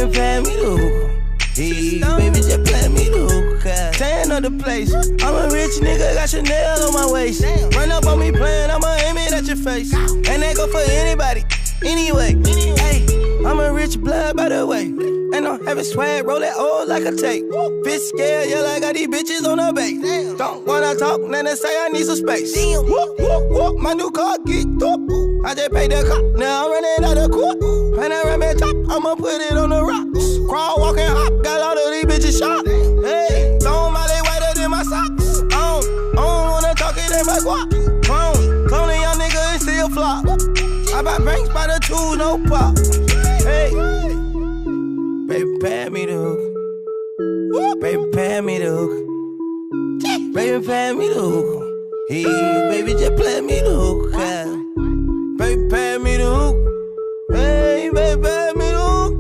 Baby, pay me the hookah. Hey, baby, just play me the hookah. Tan of the place. I'm a rich nigga, got Chanel on my waist. Run up on me playing, I'ma aim it at your face. And that go for anybody, anyway. Hey, I'm a rich blood, by the way. And I'm having swag, roll that old like a tape. Bitch scared, yeah, I got these bitches on the base. Don't wanna talk, then they say I need some space. Whoop, whoop, whoop, my new car geeked up. I just paid the cop, now I'm running out of court. Panoramic top, I'ma put it on the rocks. Crawl, walk, and hop, got all of these bitches shot. Hey, don't my they whiter than my socks. I don't wanna talk it in my guap. Cloning young nigga and still flop. I buy banks by the two, no pop. Hey, baby, pay me the hook. Baby, pay me the hook. Baby, pay me the hook. Hey, baby, just play me the hook. Baby, pay me the hook. Hey, baby, pay me the hook.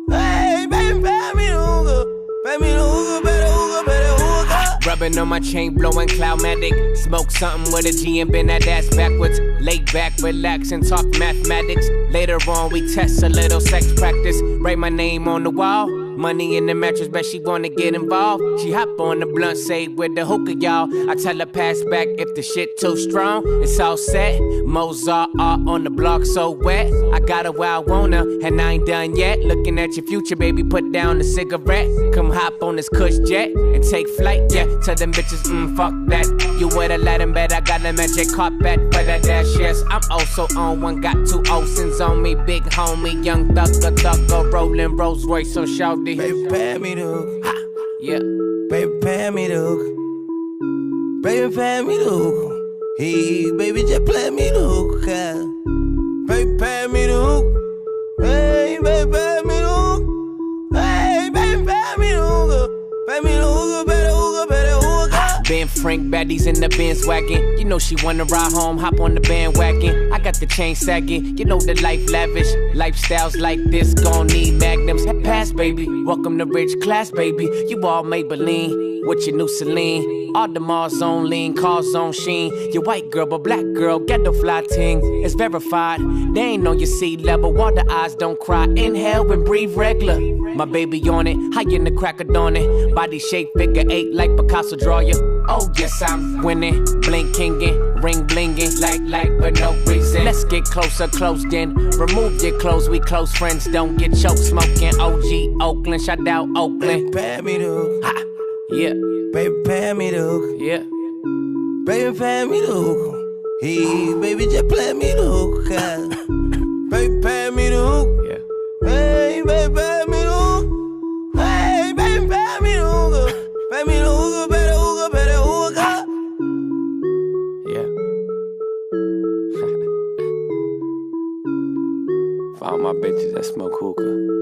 Hey, baby, pay me the hook. Pay me the hook, better hook, better hook. Rubbing on my chain, blowing Cloudmatic. Smoke something with a G and bend that ass backwards. Lay back, relax, and talk mathematics. Later on, we test a little sex practice. Write my name on the wall. Money in the mattress, bet she wanna get involved. She hop on the blunt, say with the hookah, y'all. I tell her pass back if the shit too strong. It's all set. Mozart art on the block, so wet. I got her where I want her, and I ain't done yet. Looking at your future, baby, put down the cigarette. Come hop on this cush jet and take flight, yeah. Tell them bitches, fuck that. You would've let them bet I got a magic carpet for that dash, yes. I'm also on one, got two Olsen's on me. Big homie, young thugger, rolling Rolls Royce on shout. Baby, pay me the hook. Ha, yeah. Baby, pay me the hook. Baby, pay me the hook. Hey, baby, just play me the hook. Baby, pay me the hook. Hey, baby, pay me the hook. Hey, baby, pay me the hook. Pay me the hook, better hook, better hook. Ben Frank, baddies in the Benz wagon. You know she wanna ride home, hop on the bandwagon. I got the chain sagging, you know the life lavish. Lifestyles like this gon' need magnums. Pass, baby, welcome to rich class, baby. You all Maybelline with your new Celine. All the Mars on lean, cars on sheen. Your white girl, but black girl, get the fly ting. It's verified, they ain't on your sea level. Water eyes don't cry, inhale and breathe regular. My baby on it, high in the crack of dawn it. Body shape, figure eight like Picasso draw you. Oh yes, I'm winning, blinkingin', ring blingin', like for no reason. Let's get closer, closed in. Remove your clothes, we close friends. Don't get choked smoking. OG Oakland, shout out Oakland. Baby, pay me the hook. Ha, yeah. Baby, pay me the hook. Yeah. Baby, pay me the hook. Hey, baby, just play me the hook. Baby, pay me the hook. Yeah. Hey, baby, pay me the hook. Hey, baby, pay me the hook. Pay me the hook, better hook, better hook. Yeah. For all my bitches that smoke hookah.